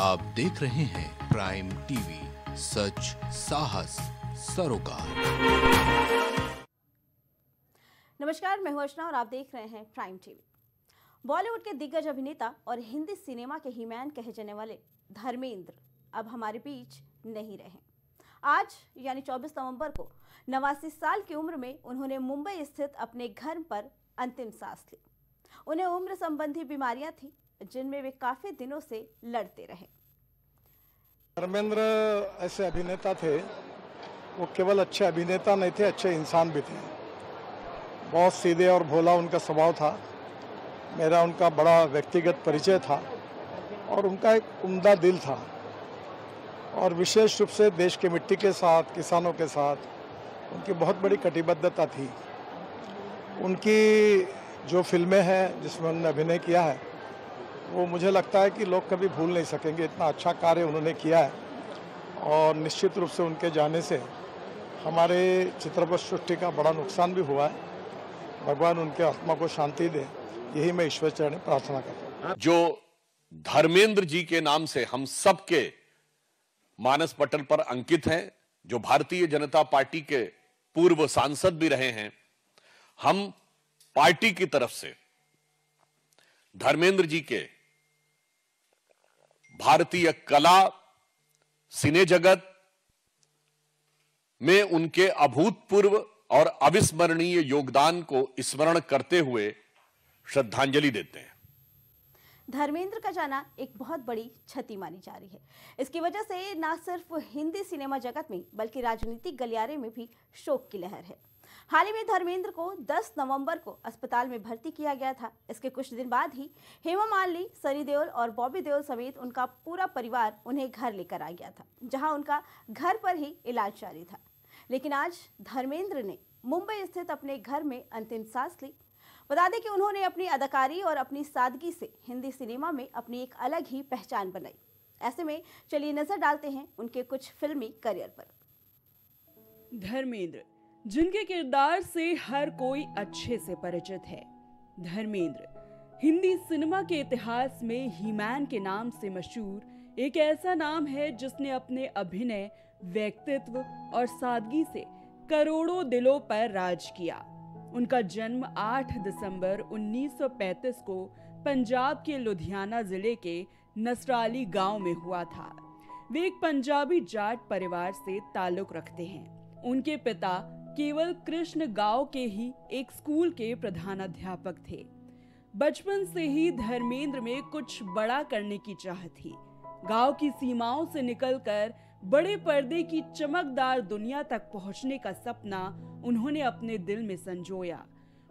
आप देख रहे हैं प्राइम टीवी, सच साहस सरोकार। नमस्कार, मैं हूं अर्चना और आप देख रहे हैं प्राइम टीवी। बॉलीवुड के दिग्गज अभिनेता और हिंदी सिनेमा के हीमैन कहे जाने वाले धर्मेंद्र अब हमारे बीच नहीं रहे। आज यानी 24 नवंबर को 89 साल की उम्र में उन्होंने मुंबई स्थित अपने घर पर अंतिम सांस ली। उन्हें उम्र संबंधी बीमारियां थी जिनमें वे काफी दिनों से लड़ते रहे। धर्मेंद्र ऐसे अभिनेता थे, वो केवल अच्छे अभिनेता नहीं थे, अच्छे इंसान भी थे। बहुत सीधे और भोला उनका स्वभाव था। मेरा उनका बड़ा व्यक्तिगत परिचय था और उनका एक उम्दा दिल था और विशेष रूप से देश की मिट्टी के साथ, किसानों के साथ उनकी बहुत बड़ी कटिबद्धता थी। उनकी जो फिल्में हैं जिसमें उन्होंने अभिनय किया है, वो मुझे लगता है कि लोग कभी भूल नहीं सकेंगे। इतना अच्छा कार्य उन्होंने किया है और निश्चित रूप से उनके जाने से हमारे चित्रपट सृष्टि का बड़ा नुकसान भी हुआ है। भगवान उनके आत्मा को शांति दे, यही मैं ईश्वर चरण प्रार्थना करता हूँ। जो धर्मेंद्र जी के नाम से हम सबके मानस पटल पर अंकित हैं, जो भारतीय जनता पार्टी के पूर्व सांसद भी रहे हैं, हम पार्टी की तरफ से धर्मेंद्र जी के भारतीय कला, सिने जगत में उनके अभूतपूर्व और अविस्मरणीय योगदान को स्मरण करते हुए श्रद्धांजलि देते हैं। धर्मेंद्र का जाना एक बहुत बड़ी क्षति मानी जा रही है। इसकी वजह से न सिर्फ हिंदी सिनेमा जगत में बल्कि राजनीतिक गलियारे में भी शोक की लहर है। हाल ही में धर्मेंद्र को 10 नवंबर को अस्पताल में भर्ती किया गया था। इसके कुछ दिन बाद ही हेमा मालिनी, सनी देओल और बॉबी देओल समेत उनका पूरा परिवार उन्हें घर लेकर आ गया था, जहां उनका घर पर ही इलाज जारी था। लेकिन आज धर्मेंद्र ने मुंबई स्थित अपने घर में अंतिम सांस ली। बता दें कि उन्होंने अपनी अदाकारी और अपनी सादगी से हिंदी सिनेमा में अपनी एक अलग ही पहचान बनाई। ऐसे में चलिए नजर डालते हैं उनके कुछ फिल्मी करियर पर। धर्मेंद्र, जिनके किरदार से हर कोई अच्छे से परिचित है। धर्मेंद्र हिंदी सिनेमा के इतिहास में हीमैन के नाम से मशहूर एक ऐसा नाम है जिसने अपने अभिनय, व्यक्तित्व और सादगी से करोड़ों दिलों पर राज किया। उनका जन्म 8 दिसंबर 1935 को पंजाब के लुधियाना जिले के नसराली गांव में हुआ था। वे एक पंजाबी जाट परिवार से ताल्लुक रखते हैं। उनके पिता केवल कृष्ण गांव के ही एक स्कूल के प्रधानाध्यापक थे। बचपन से ही धर्मेंद्र में कुछ बड़ा करने की चाह थी। गांव की सीमाओं से निकलकर बड़े पर्दे की चमकदार दुनिया तक पहुंचने का सपना उन्होंने अपने दिल में संजोया।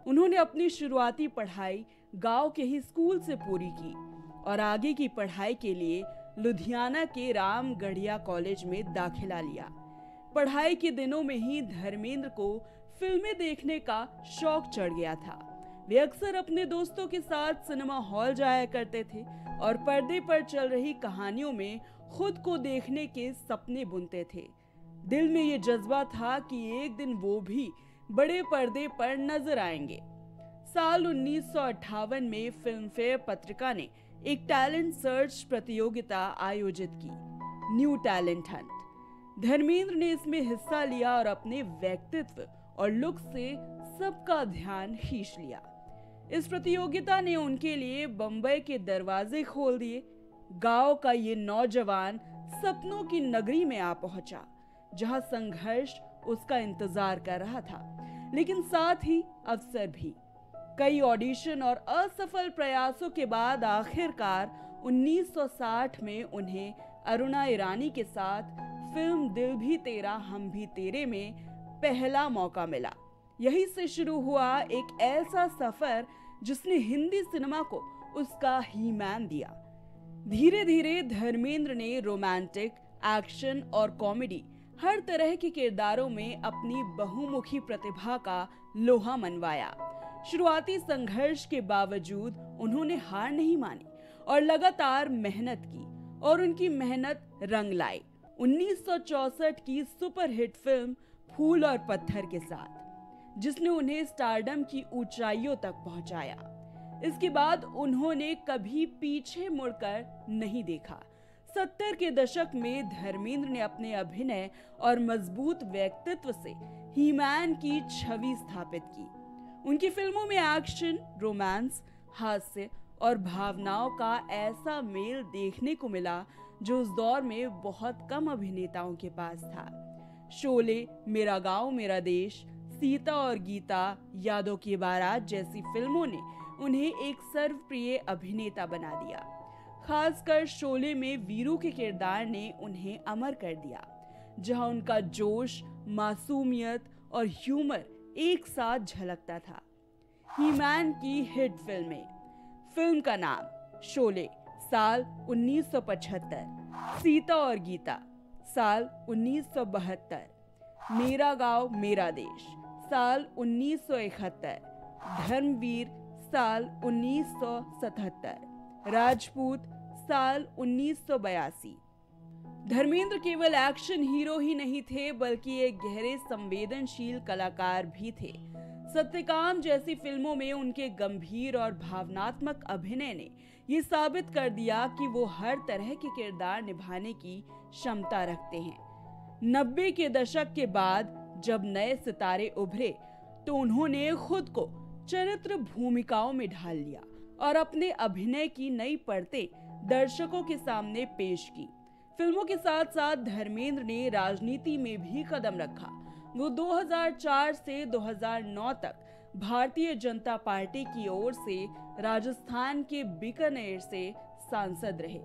उन्होंने अपनी शुरुआती पढ़ाई गांव के ही स्कूल से पूरी की और आगे की पढ़ाई के लिए लुधियाना के रामगढ़िया कॉलेज में दाखिला लिया। पढ़ाई के दिनों में ही धर्मेंद्र को फिल्में देखने का शौक चढ़ गया था। वे अक्सर अपने दोस्तों के साथ सिनेमा हॉल जाया करते थे और पर्दे पर चल रही कहानियों में खुद को देखने के सपने बुनते थे। दिल में ये जज्बा था कि एक दिन वो भी बड़े पर्दे पर नजर आएंगे। साल 1958 में फिल्मफेयर पत्रिका ने एक टैलेंट सर्च प्रतियोगिता आयोजित की, न्यू टैलेंट हंट। धर्मेंद्र ने इसमें हिस्सा लिया और अपने व्यक्तित्व और लुक से सबका ध्यान खींच लिया। इस प्रतियोगिता ने उनके लिए बंबई के दरवाजे खोल दिए। गांव का ये नौजवान सपनों की नगरी में आ पहुंचा, जहां संघर्ष उसका इंतजार कर रहा था, लेकिन साथ ही अवसर भी। कई ऑडिशन और असफल प्रयासों के बाद आखिरकार 1960 में उन्हें अरुणा ईरानी के साथ फिल्म दिल भी तेरा हम भी तेरे में पहला मौका मिला। यही से शुरू हुआ एक ऐसा सफर जिसने हिंदी सिनेमा को उसका हीमैन दिया। धीरे धीरे धर्मेंद्र ने रोमांटिक, एक्शन और कॉमेडी हर तरह के किरदारों में अपनी बहुमुखी प्रतिभा का लोहा मनवाया। शुरुआती संघर्ष के बावजूद उन्होंने हार नहीं मानी और लगातार मेहनत की और उनकी मेहनत रंग लाई। 1964 की सुपरहिट फिल्म फूल और पत्थर के साथ, जिसने उन्हें स्टारडम की ऊंचाइयों तक पहुंचाया। इसके बाद उन्होंने कभी पीछे मुड़कर नहीं देखा। 70 के दशक में धर्मेंद्र ने अपने अभिनय और मजबूत व्यक्तित्व से ही-मैन की छवि स्थापित की। उनकी फिल्मों में एक्शन, रोमांस, हास्य और भावनाओं का ऐसा मेल देखने को मिला जो उस दौर में बहुत कम अभिनेताओं के पास था। शोले, मेरा गांव मेरा देश, सीता और गीता, यादों की बारात जैसी फिल्मों ने उन्हें एक सर्वप्रिय अभिनेता बना दिया। खासकर शोले में वीरू के किरदार ने उन्हें अमर कर दिया, जहां उनका जोश, मासूमियत और ह्यूमर एक साथ झलकता था। ही-मैन की हिट फिल्में। फिल्म का नाम शोले साल 1975, सीता और गीता साल 1972, मेरा गांव मेरा देश साल 1971, धर्मवीर साल 1977, राजपूत साल 1982। धर्मेंद्र केवल एक्शन हीरो ही नहीं थे, बल्कि एक गहरे संवेदनशील कलाकार भी थे। सत्यकाम जैसी फिल्मों में उनके गंभीर और भावनात्मक अभिनय ने ये साबित कर दिया कि वो हर तरह के किरदार निभाने की क्षमता रखते हैं। 90 के दशक के बाद जब नए सितारे उभरे तो उन्होंने खुद को चरित्र भूमिकाओं में ढाल लिया और अपने अभिनय की नई परतें दर्शकों के सामने पेश की। फिल्मों के साथ साथ धर्मेंद्र ने राजनीति में भी कदम रखा। वो 2004 से 2009 तक भारतीय जनता पार्टी की ओर से राजस्थान के बीकानेर से सांसद रहे।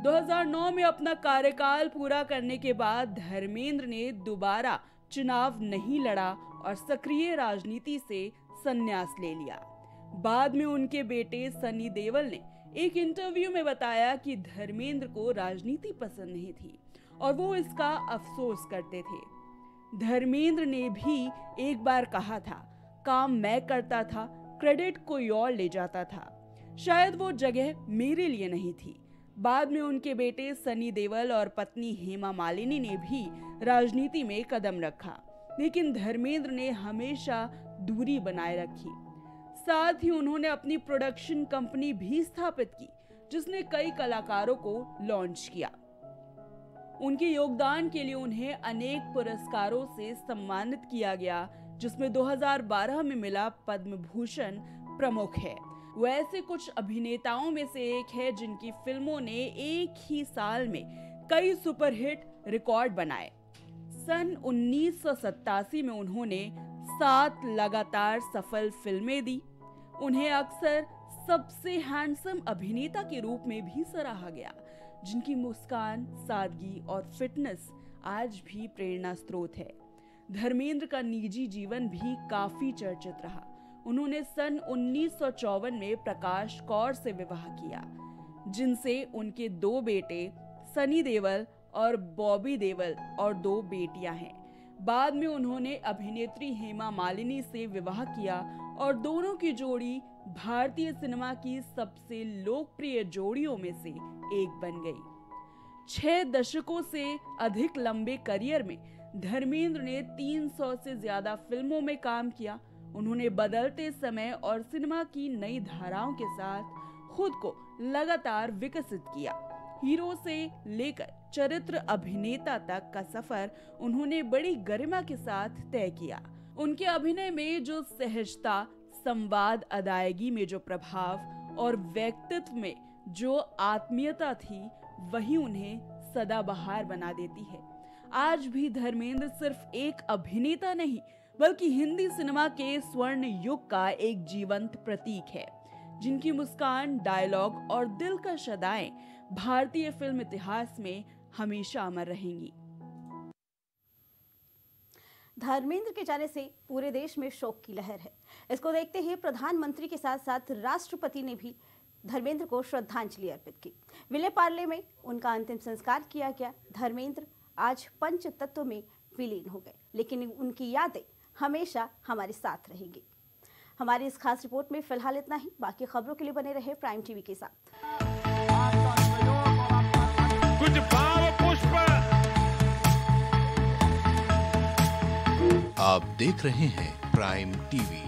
2009 में अपना कार्यकाल पूरा करने के बाद धर्मेंद्र ने दोबारा चुनाव नहीं लड़ा और सक्रिय राजनीति से संन्यास ले लिया। बाद में उनके बेटे सनी देओल ने एक इंटरव्यू में बताया कि धर्मेंद्र को राजनीति पसंद नहीं थी और वो इसका अफसोस करते थे। धर्मेंद्र ने भी एक बार कहा था, काम मैं करता था, क्रेडिट कोई और ले जाता था। शायद वो जगह मेरे लिए नहीं थी। बाद में उनके बेटे सनी देओल और पत्नी हेमा मालिनी ने भी राजनीति में कदम रखा, लेकिन धर्मेंद्र ने हमेशा दूरी बनाए रखी। साथ ही उन्होंने अपनी प्रोडक्शन कंपनी भी स्थापित की, जिसने कई कलाकारों को लॉन्च किया। उनके योगदान के लिए उन्हें अनेक पुरस्कारों से सम्मानित किया गया, जिसमें 2012 में मिला पद्म भूषण प्रमुख है। वो ऐसे कुछ अभिनेताओं में से एक है जिनकी फिल्मों ने एक ही साल में कई सुपरहिट रिकॉर्ड बनाए। सन 1987 में उन्होंने 7 लगातार सफल फिल्में दी। उन्हें अक्सर सबसे हैंडसम अभिनेता के रूप में भी सराहा गया, जिनकी मुस्कान, सादगी और फिटनेस आज भी प्रेरणा स्रोत है। धर्मेंद्र का निजी जीवन भी काफी चर्चित रहा। उन्होंने सन 1954 में प्रकाश कौर से विवाह किया, जिनसे उनके 2 बेटे सनी देओल और बॉबी देओल और 2 बेटियां हैं। बाद में उन्होंने अभिनेत्री हेमा मालिनी से विवाह किया और दोनों की जोड़ी भारतीय सिनेमा की सबसे लोकप्रिय जोड़ियों में से एक बन गई। 6 दशकों से अधिक लंबे करियर में धर्मेंद्र ने 300 से ज्यादा फिल्मों में काम किया। उन्होंने बदलते समय और सिनेमा की नई धाराओं के साथ खुद को लगातार विकसित किया। हीरो से लेकर चरित्र अभिनेता तक का सफर उन्होंने बड़ी गरिमा के साथ तय किया। उनके अभिनय में जो सहजता, संवाद, अदायगी में जो प्रभाव और व्यक्तित्व में जो आत्मीयता थी, वही उन्हें सदाबहार बना देती है। आज भी धर्मेंद्र सिर्फ एक अभिनेता नहीं, बल्कि हिंदी सिनेमा के स्वर्ण युग का एक जीवंत प्रतीक है, जिनकी मुस्कान, डायलॉग और दिलकश अदाएं भारतीय फिल्म इतिहास में हमेशा अमर रहेंगी। धर्मेंद्र के जाने से पूरे देश में शोक की लहर है। इसको देखते ही प्रधानमंत्री के साथ साथ राष्ट्रपति ने भी धर्मेंद्र को श्रद्धांजलि अर्पित की। विले पार्ले में उनका अंतिम संस्कार किया गया। धर्मेंद्र आज पंच तत्व में विलीन हो गए, लेकिन उनकी यादें हमेशा हमारे साथ रहेंगी। हमारी इस खास रिपोर्ट में फिलहाल इतना ही। बाकी खबरों के लिए बने रहे प्राइम टीवी के साथ। कुछ भाव पुष्प। आप देख रहे हैं प्राइम टीवी,